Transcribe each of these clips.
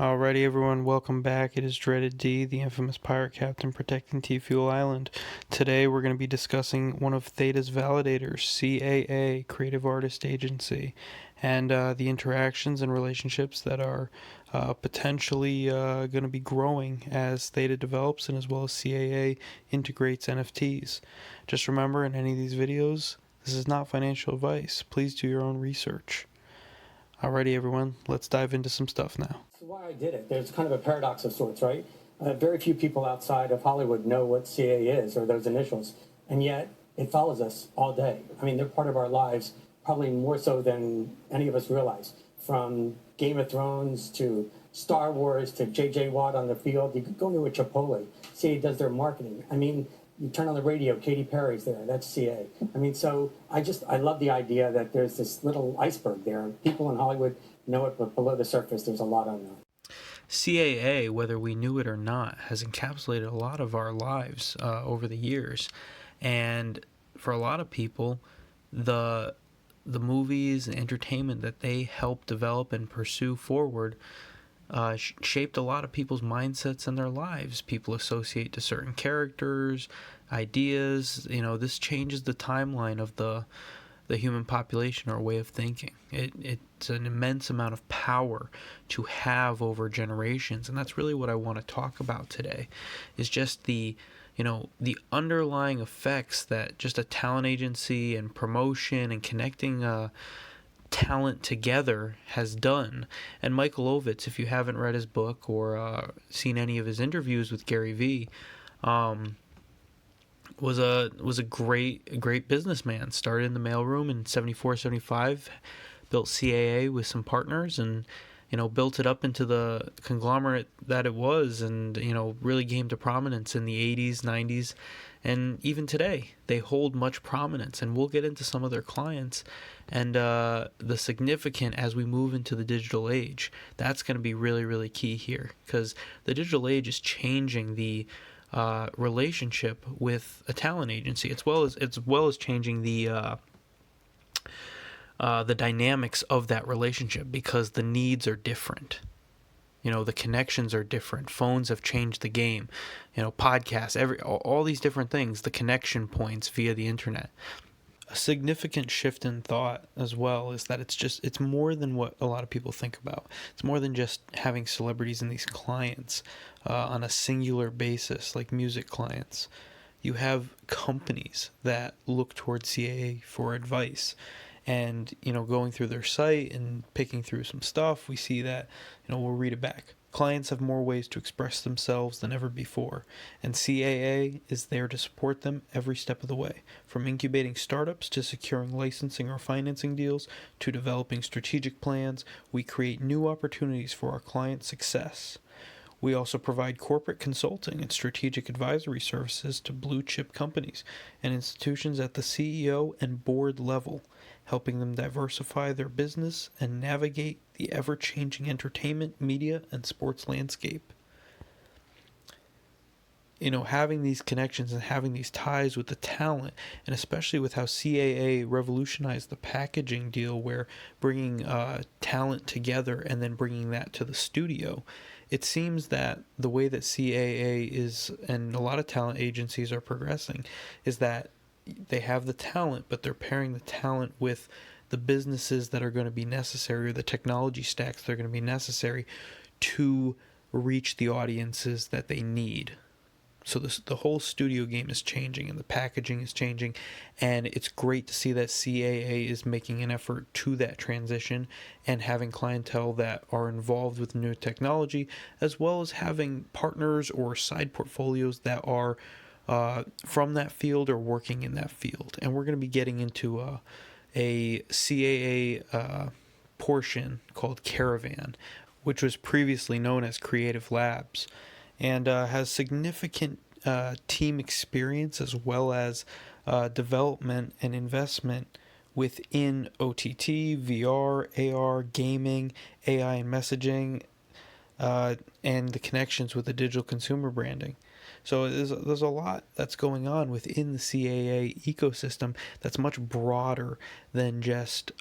Alrighty, everyone, welcome back. It is Dreaded D, the infamous pirate captain protecting T-Fuel Island. Today, we're going to be discussing one of Theta's validators, CAA, Creative Artist Agency, and the interactions and relationships that are potentially going to be growing as Theta develops and as well as CAA integrates NFTs. Just remember, in any of these videos, this is not financial advice. Please do your own research. Alrighty, everyone, let's dive into some stuff now. That's why I did it. There's kind of a paradox of sorts, right? Very few people outside of Hollywood know what CA is or those initials, and yet it follows us all day. I mean, they're part of our lives, probably more so than any of us realize. From Game of Thrones to Star Wars to J.J. Watt on the field, you could go to a Chipotle. CA does their marketing. I mean, you turn on the radio, Katy Perry's there. That's CA. I mean, so I love the idea that there's this little iceberg there. People in Hollywood know it, but below the surface, there's a lot unknown. CAA, whether we knew it or not, has encapsulated a lot of our lives over the years. And for a lot of people, the movies and entertainment that they help develop and pursue forward shaped a lot of people's mindsets and their lives. People associate to certain characters, ideas. This changes the timeline of the human population or way of thinking. It's an immense amount of power to have over generations, and that's really what I want to talk about today, is just the underlying effects that just a talent agency and promotion and connecting talent together has done. And Michael Ovitz, if you haven't read his book or seen any of his interviews with Gary Vee, was a great businessman. Started in the mailroom in 74, 75, built CAA with some partners, and built it up into the conglomerate that it was, and really came to prominence in the 80s, 90s, and even today they hold much prominence. And we'll get into some of their clients and the significant as we move into the digital age. That's going to be really, really key here, because the digital age is changing the relationship with a talent agency, as well as changing the dynamics of that relationship, because the needs are different. The connections are different. Phones have changed the game. Podcasts, all these different things, the connection points via the internet. A significant shift in thought as well is that it's more than what a lot of people think about. It's more than just having celebrities and these clients on a singular basis, like music clients. You have companies that look towards CAA for advice. And, going through their site and picking through some stuff, we see that, we'll read it back. Clients have more ways to express themselves than ever before, and CAA is there to support them every step of the way. From incubating startups to securing licensing or financing deals to developing strategic plans, we create new opportunities for our clients' success. We also provide corporate consulting and strategic advisory services to blue-chip companies and institutions at the CEO and board level, helping them diversify their business and navigate the ever-changing entertainment, media, and sports landscape. Having these connections and having these ties with the talent, and especially with how CAA revolutionized the packaging deal, where bringing talent together and then bringing that to the studio, it seems that the way that CAA is, and a lot of talent agencies are progressing, is that they have the talent, but they're pairing the talent with the businesses that are going to be necessary, or the technology stacks that are going to be necessary to reach the audiences that they need. So the whole studio game is changing, and the packaging is changing, and it's great to see that CAA is making an effort to that transition and having clientele that are involved with new technology, as well as having partners or side portfolios that are from that field or working in that field. And we're going to be getting into a CAA portion called Caravan, which was previously known as Creative Labs, and has significant team experience as well as development and investment within OTT, VR, AR, gaming, AI and messaging, and the connections with the digital consumer branding. So there's a lot that's going on within the CAA ecosystem that's much broader than just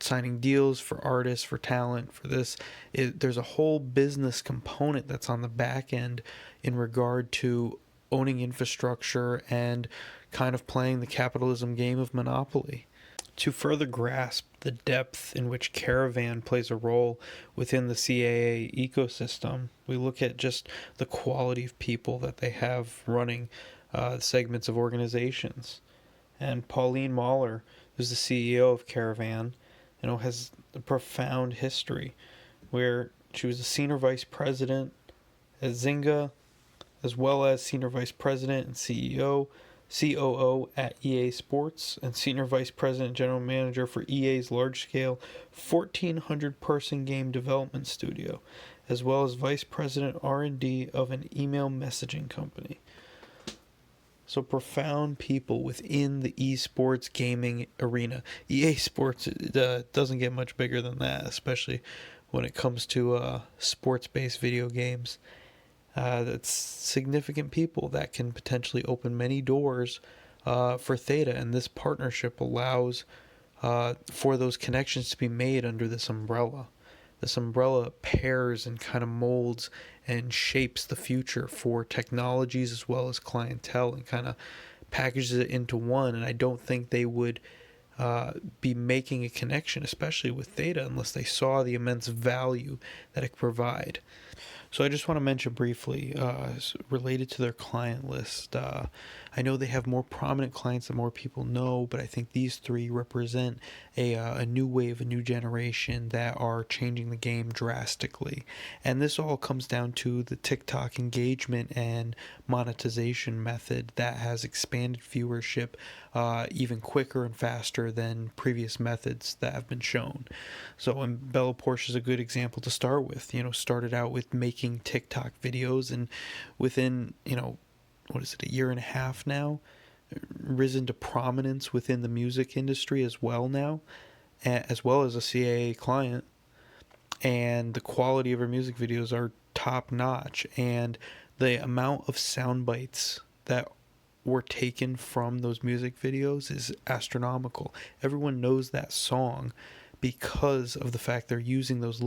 signing deals for artists, for talent, for this. There's a whole business component that's on the back end in regard to owning infrastructure and kind of playing the capitalism game of monopoly. To further grasp the depth in which Caravan plays a role within the CAA ecosystem, we look at just the quality of people that they have running segments of organizations. And Pauline Mahler, who's the CEO of Caravan, has a profound history where she was a senior vice president at Zynga, as well as senior vice president and COO at EA Sports, and senior vice president and general manager for EA's large-scale 1,400-person game development studio, as well as vice president R&D of an email messaging company. So profound people within the esports gaming arena. EA Sports doesn't get much bigger than that, especially when it comes to sports-based video games. That's significant people that can potentially open many doors for Theta, and this partnership allows for those connections to be made under this umbrella. This umbrella pairs and kind of molds and shapes the future for technologies as well as clientele, and kind of packages it into one. And I don't think they would be making a connection, especially with Theta, unless they saw the immense value that it could provide. So I just want to mention briefly, related to their client list, I know they have more prominent clients that more people know, but I think these three represent a new wave, a new generation that are changing the game drastically. And this all comes down to the TikTok engagement and monetization method that has expanded viewership even quicker and faster than previous methods that have been shown. So, and Bella Porsche is a good example to start with. Started out with making TikTok videos, and within, a year and a half now, risen to prominence within the music industry as well now, as well as a CAA client. And the quality of her music videos are top notch, and the amount of sound bites that were taken from those music videos is astronomical. Everyone knows that song because of the fact they're using those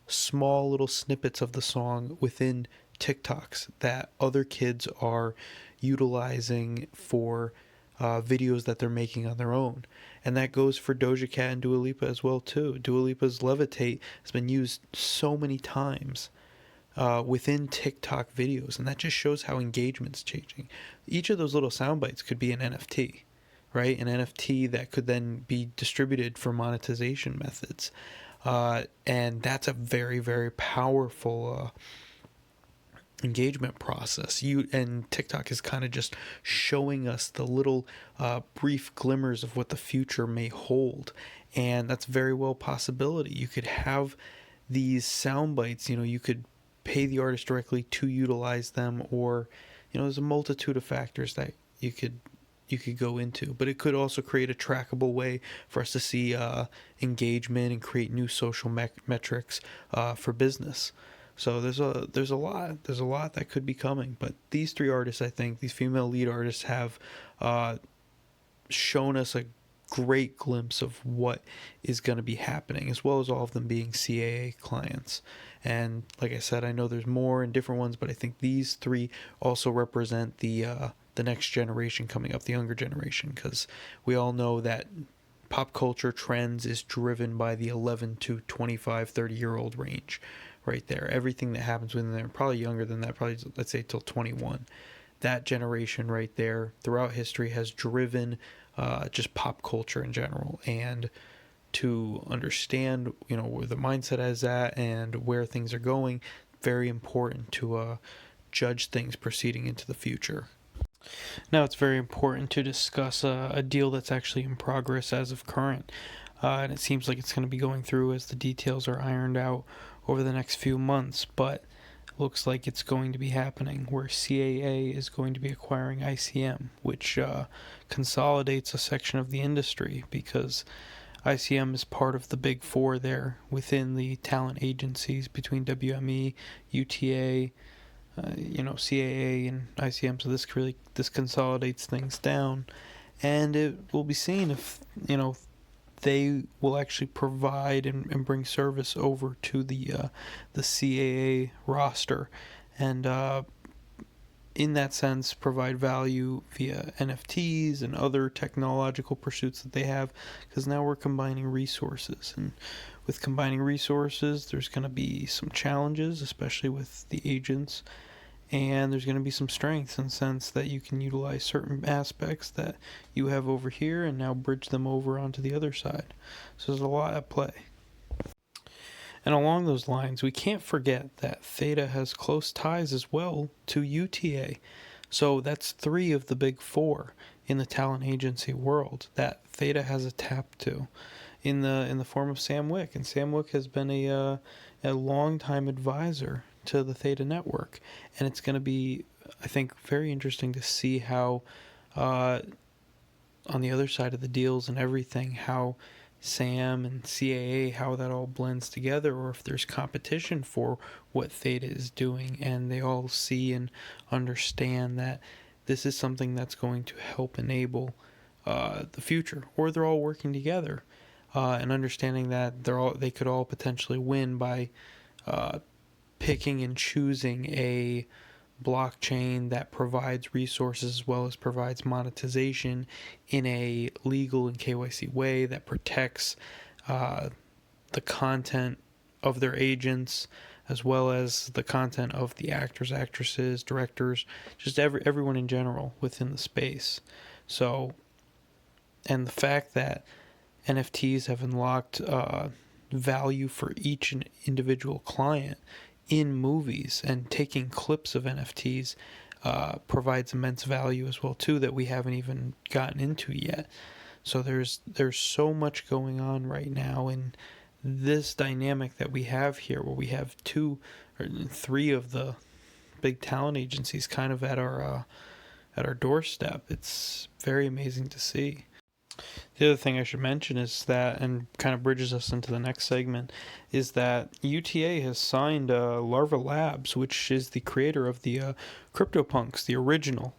small little snippets of the song within TikToks that other kids are utilizing for videos that they're making on their own. And that goes for Doja Cat and Dua Lipa as well too. Dua Lipa's Levitate has been used so many times within TikTok videos, and that just shows how engagement's changing. Each of those little sound bites could be an NFT, right? An NFT that could then be distributed for monetization methods. And that's a very, very powerful engagement process. And TikTok is kind of just showing us the little brief glimmers of what the future may hold, and that's very well a possibility. You could have these sound bites, you could pay the artist directly to utilize them, or there's a multitude of factors that you could go into, but it could also create a trackable way for us to see engagement and create new social metrics for business. So there's a lot that could be coming. But these three artists, I think, these female lead artists, have shown us a great glimpse of what is going to be happening, as well as all of them being CAA clients. And like I said, I know there's more and different ones, but I think these three also represent the next generation coming up, the younger generation, because we all know that pop culture trends is driven by the 11 to 25, 30-year-old range right there. Everything that happens within there, probably younger than that, probably, let's say, till 21. That generation right there throughout history has driven just pop culture in general. And to understand, where the mindset is at and where things are going, very important to judge things proceeding into the future. Now, it's very important to discuss a deal that's actually in progress as of current, and it seems like it's going to be going through as the details are ironed out over the next few months, but looks like it's going to be happening, where CAA is going to be acquiring ICM, which consolidates a section of the industry, because ICM is part of the big four there within the talent agencies between WME, UTA, CAA and ICM. So this consolidates things down, and it will be seen if they will actually provide and bring service over to the CAA roster, and in that sense provide value via NFTs and other technological pursuits that they have, because now we're combining resources, and with combining resources there's going to be some challenges, especially with the agents, and there's going to be some strengths in the sense that you can utilize certain aspects that you have over here and now bridge them over onto the other side. So there's a lot at play. And along those lines, we can't forget that Theta has close ties as well to UTA. So that's 3 of the big 4 in the talent agency world that Theta has a tap to, in the form of Sam Wick. And Sam Wick has been a long-time advisor to the Theta network, and it's going to be, I think, very interesting to see how on the other side of the deals and everything, how SAM and CAA, how that all blends together, or if there's competition for what Theta is doing, and they all see and understand that this is something that's going to help enable the future, or they're all working together, and understanding that they could all potentially win by picking and choosing a blockchain that provides resources as well as provides monetization in a legal and KYC way that protects the content of their agents, as well as the content of the actors, actresses, directors, just everyone in general within the space. So, and the fact that NFTs have unlocked value for each individual client in movies, and taking clips of NFTs provides immense value as well too, that we haven't even gotten into yet. So there's so much going on right now in this dynamic that we have here, where we have 2 or 3 of the big talent agencies kind of at our doorstep. It's very amazing to see. The other thing I should mention is that, and kind of bridges us into the next segment, is that UTA has signed Larva Labs, which is the creator of the CryptoPunks, the original,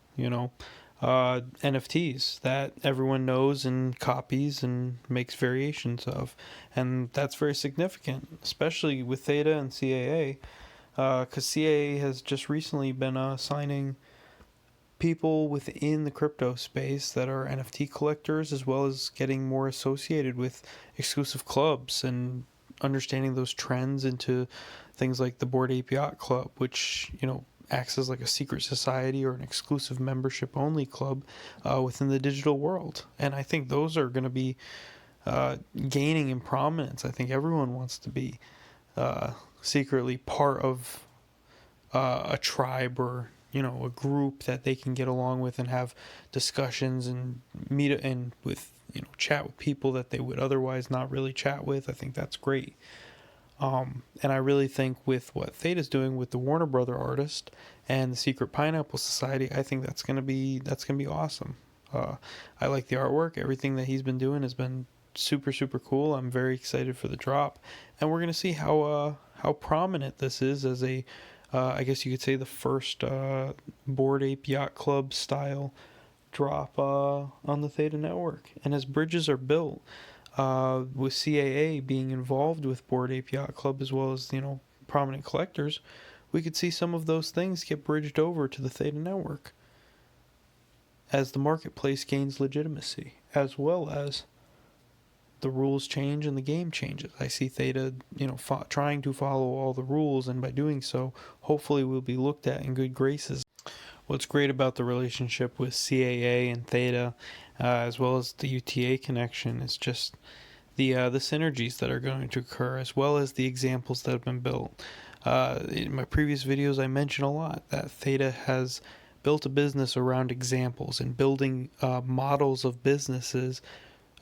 NFTs that everyone knows and copies and makes variations of. And that's very significant, especially with Theta and CAA, because CAA has just recently been signing people within the crypto space that are NFT collectors, as well as getting more associated with exclusive clubs and understanding those trends into things like the Bored Ape Yacht Club, which, acts as like a secret society or an exclusive membership only club within the digital world. And I think those are going to be gaining in prominence. I think everyone wants to be secretly part of a tribe, or a group that they can get along with and have discussions and meet and with chat with people that they would otherwise not really chat with. I think that's great. And I really think with what Theta's doing with the Warner Brother artist and the Secret Pineapple Society, I think that's gonna be awesome. I like the artwork. Everything that he's been doing has been super, super cool. I'm very excited for the drop, and we're gonna see how prominent this is as a I guess you could say the first Bored Ape Yacht Club style drop on the Theta network. And as bridges are built, with CAA being involved with Bored Ape Yacht Club, as well as prominent collectors, we could see some of those things get bridged over to the Theta network as the marketplace gains legitimacy, as well as the rules change and the game changes. I see Theta, trying to follow all the rules, and by doing so, hopefully we'll be looked at in good graces. What's great about the relationship with CAA and Theta, as well as the UTA connection, is just the synergies that are going to occur, as well as the examples that have been built. In my previous videos, I mentioned a lot that Theta has built a business around examples and building models of businesses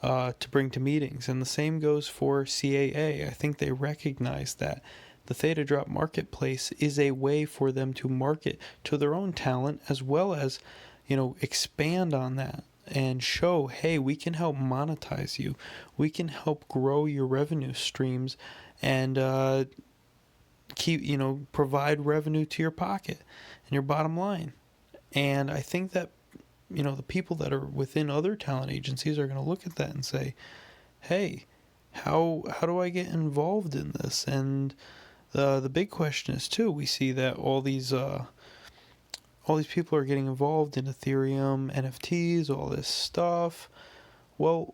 to bring to meetings. And the same goes for CAA. I think they recognize that the Theta Drop Marketplace is a way for them to market to their own talent, as well as, expand on that and show, hey, we can help monetize you. We can help grow your revenue streams and provide revenue to your pocket and your bottom line. And I think that the people that are within other talent agencies are going to look at that and say, hey, how do I get involved in this? And the big question is too, we see that all these people are getting involved in Ethereum, NFTs, all this stuff. Well,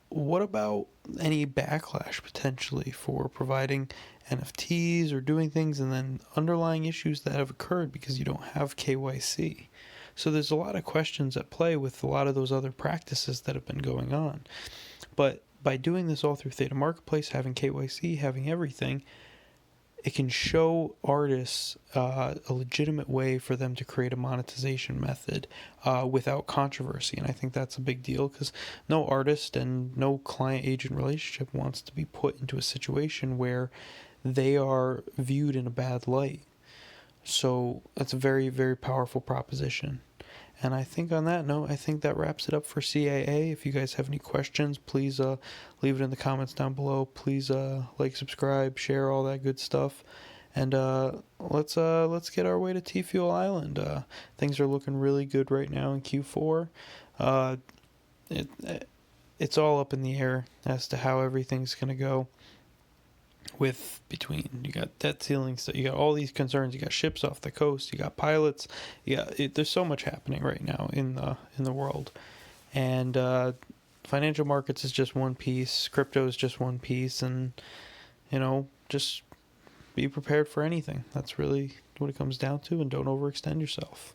what about any backlash potentially for providing NFTs or doing things, and then underlying issues that have occurred because you don't have KYC? So there's a lot of questions at play with a lot of those other practices that have been going on. But by doing this all through Theta Marketplace, having KYC, having everything, it can show artists a legitimate way for them to create a monetization method without controversy. And I think that's a big deal, because no artist and no client-agent relationship wants to be put into a situation where they are viewed in a bad light. So that's a very, very powerful proposition. And I think on that note, I think that wraps it up for CAA. If you guys have any questions, please leave it in the comments down below. Please like, subscribe, share, all that good stuff. And let's get our way to T Fuel Island. Things are looking really good right now in Q4. It's all up in the air as to how everything's gonna go. Between you got debt ceilings, you got all these concerns, you got ships off the coast, you got pilots, there's so much happening right now in the world, and financial markets is just one piece, crypto is just one piece, and just be prepared for anything. That's really what it comes down to, and don't overextend yourself.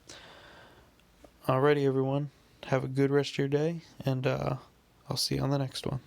Alrighty, everyone, have a good rest of your day, and I'll see you on the next one.